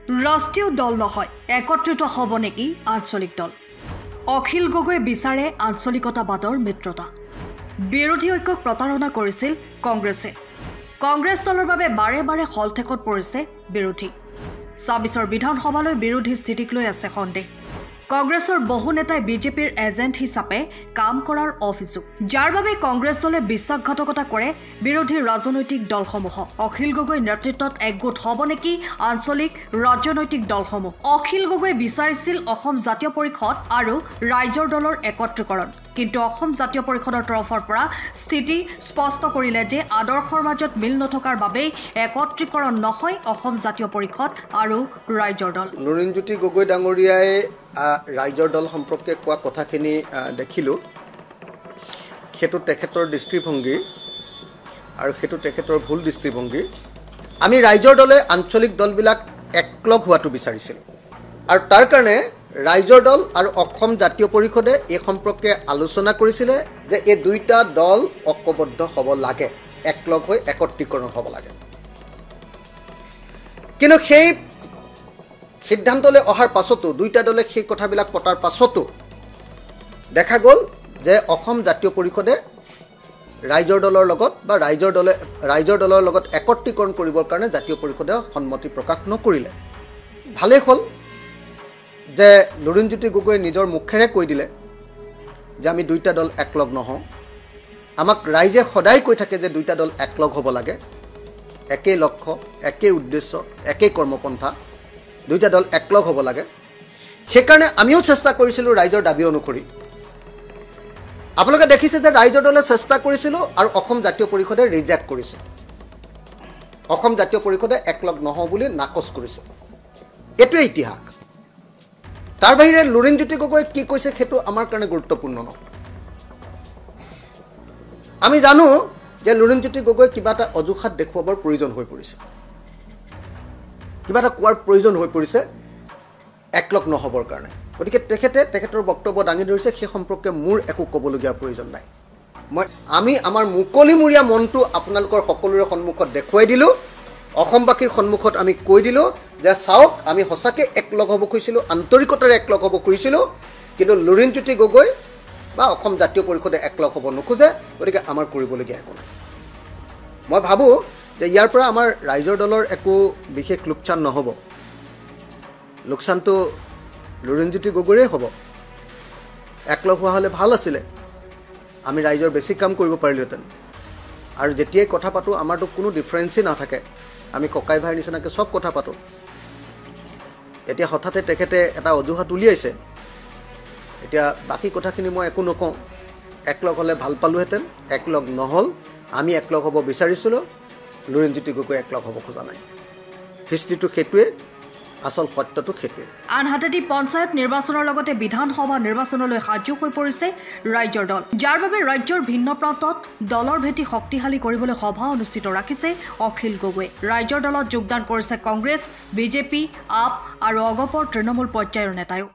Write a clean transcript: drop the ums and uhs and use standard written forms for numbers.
ৰাষ্ট্ৰীয় দল নহয় একত্ৰিত হ'ব নেকি আঞ্চলিক দল অখিল গগৈ বিচাৰে আঞ্চলিকতাবাদৰ মিত্ৰতা বিৰোধী ঐক্যক প্ৰতাৰণা কৰিছিল কংগ্ৰেছে কংগ্ৰেছ দলৰ বাবে বাৰে বাৰে হলঠেকত পৰিছে বিৰোধী ২৬ৰ বিধানসভালৈ বিৰোধী স্থিতিক লৈ আছে সন্দেহ কংগ্ৰেছৰ বহু নেতাই বিজেপিৰ এজেণ্ট হিচাপে কাম কৰাৰ অভিযোগ যাৰ বাবে কংগ্ৰেছ দলে বিশ্বাসঘাতকতা কৰে বিৰোধী ৰাজনৈতিক দলসমূহক অখিল গগৈ নেতৃত্বত একগোট হ'ব নেকি আঞ্চলিক ৰাজনৈতিক দলসমূহ অখিল গগৈ বিচাৰিছিল অসম জাতীয় পৰিষদ আৰু ৰাইজৰ দলৰ একত্ৰীকৰণ কিন্তু অসম জাতীয় পৰিষদৰ তৰফৰ পৰা স্থিতি স্পষ্ট কৰিলে যে আদৰ্শৰ মাজত মিল নথকাৰ বাবে একত্ৰীকৰণ নহয় অসম জাতীয় পৰিষদ আৰু ৰাইজৰ দল লুৰিণজ্যোতি গগৈ ডাঙৰীয়াই ৰাইজৰ দল সম্পৰ্কে কোৱা কথাখিনি দেখিলোঁ সেইটো তেখেতৰ দৃষ্টিভংগী আৰু সেইটো তেখেতৰ ভুল দৃষ্টিভংগী আমি ৰাইজৰ দলে আঞ্চলিক দলবিলাক একলগ হোৱাটো বিচাৰিছিলোঁ আৰু তাৰ কাৰণে ৰাইজৰ দল আৰু অসম জাতীয় পৰিষদে এই সম্পৰ্কে আলোচনা কৰিছিলে যে এই দুইটা দল ঐক্যবদ্ধ হ'ব লাগে একলগ হৈ একত্ৰীকৰণ হ'ব লাগে কিন্তু সেই সিদ্ধান্তলৈ অহাৰ পাছতো দুইটা দলে সেই কথাবিলাক পতাৰ পাছতো দেখা গ'ল যে অসম জাতীয় পৰিষদে ৰাইজৰ দলৰ লগত বা ৰাইজৰ দলৰ লগত একত্ৰীকৰণ কৰিবৰ কাৰণে জাতীয় পৰিষদে সন্মতি প্ৰকাশ নকৰিলে ভালেই হ'ল যে লুৰিণজ্যোতি গগৈ নিজৰ মুখেৰে কৈ দিলে যে আমি দুইটা দল একলগ নহওঁ আমাক ৰাইজে সদায় কৈ থাকে যে দুইটা দল একলগ হ'ব লাগে একেই লক্ষ্য একেই উদ্দেশ্য একেই কৰ্মপন্থা দুইটা দল একলগ হ'ব লাগে সেইকাৰণে আমিও চেষ্টা কৰিছিলোঁ ৰাইজৰ দাবী অনুসৰি আপোনালোকে দেখিছে যে ৰাইজৰ দলে চেষ্টা কৰিছিলোঁ আৰু অসম জাতীয় পৰিষদে ৰিজেক্ট কৰিছে অসম জাতীয় পৰিষদে একলগ নহওঁ বুলি নাকচ কৰিছে এইটোৱে ইতিহাস তাৰ বাহিৰে লুৰিণজ্যোতি গগৈ কি কৈছে সেইটো আমাৰ কাৰণে গুৰুত্বপূৰ্ণ নহয় আমি জানো যে লুৰিণজ্যোতি গগৈ কিবা এটা অজুহাত দেখুৱাবৰ প্ৰয়োজন হৈ পৰিছে কিবা এটা কোৱাৰ প্ৰয়োজন হৈ পৰিছে একলগ নহবৰ কাৰণে গতিকে তেখেতৰ বক্তব্য দাঙি ধৰিছে সেই সম্পৰ্কে মোৰ একো ক'বলগীয়া প্ৰয়োজন নাই আমি আমাৰ মুকলিমূৰীয়া মনটো আপোনালোকৰ সকলোৰে সন্মুখত দেখুৱাই দিলোঁ অসমবাসীৰ সন্মুখত আমি কৈ দিলোঁ যে চাওক আমি সঁচাকৈ একলগ হ'ব খুজিছিলোঁ আন্তৰিকতাৰে একলগ হ'ব খুজিছিলোঁ কিন্তু লুৰিণজ্যোতি গগৈ বা অসম জাতীয় পৰিষদে একলগ হ'ব নোখোজে গতিকে আমাৰ কৰিবলগীয়া একো নাই মই ভাবোঁ যে ইয়াৰ পৰা আমাৰ ৰাইজৰ দলৰ একো বিশেষ লোকচান নহ'ব লোকচানটো লুৰিণজ্যোতি গগৈৰে হ'ব একলগ হোৱা হ'লে ভাল আছিলে আমি ৰাইজৰ বেছি কাম কৰিব পাৰিলোহেঁতেন আৰু যেতিয়াই কথা পাতোঁ আমাৰতো কোনো ডিফাৰেঞ্চেই নাথাকে আমি ককাই ভাইৰ নিচিনাকৈ চব কথা পাতোঁ এতিয়া হঠাতে তেখেতে এটা অজুহাত উলিয়াইছে এতিয়া বাকী কথাখিনি মই একো নকওঁ একলগ হ'লে ভাল পালোহেঁতেন একলগ নহ'ল আমি একলগ হ'ব বিচাৰিছিলোঁ লুৰিণজ্যোতি গগৈ একলগ হ'ব খোজা নাই হিষ্ট্ৰীটো সেইটোৱে আচল সত্যটো সেইটোৱে আনহাতে পঞ্চায়ত নিৰ্বাচনৰ লগতে বিধানসভা নিৰ্বাচনলৈ সাজু হৈ পৰিছে ৰাইজৰ দল যাৰ বাবে ৰাজ্যৰ ভিন্ন প্ৰান্তত দলৰ ভেটি শক্তিশালী কৰিবলৈ সভা অনুষ্ঠিত ৰাখিছে অখিল গগৈ ৰাইজৰ দলত যোগদান কৰিছে কংগ্ৰেছ বিজেপি আপ আৰু অগপৰ তৃণমূল পৰ্যায়ৰ নেতায়ো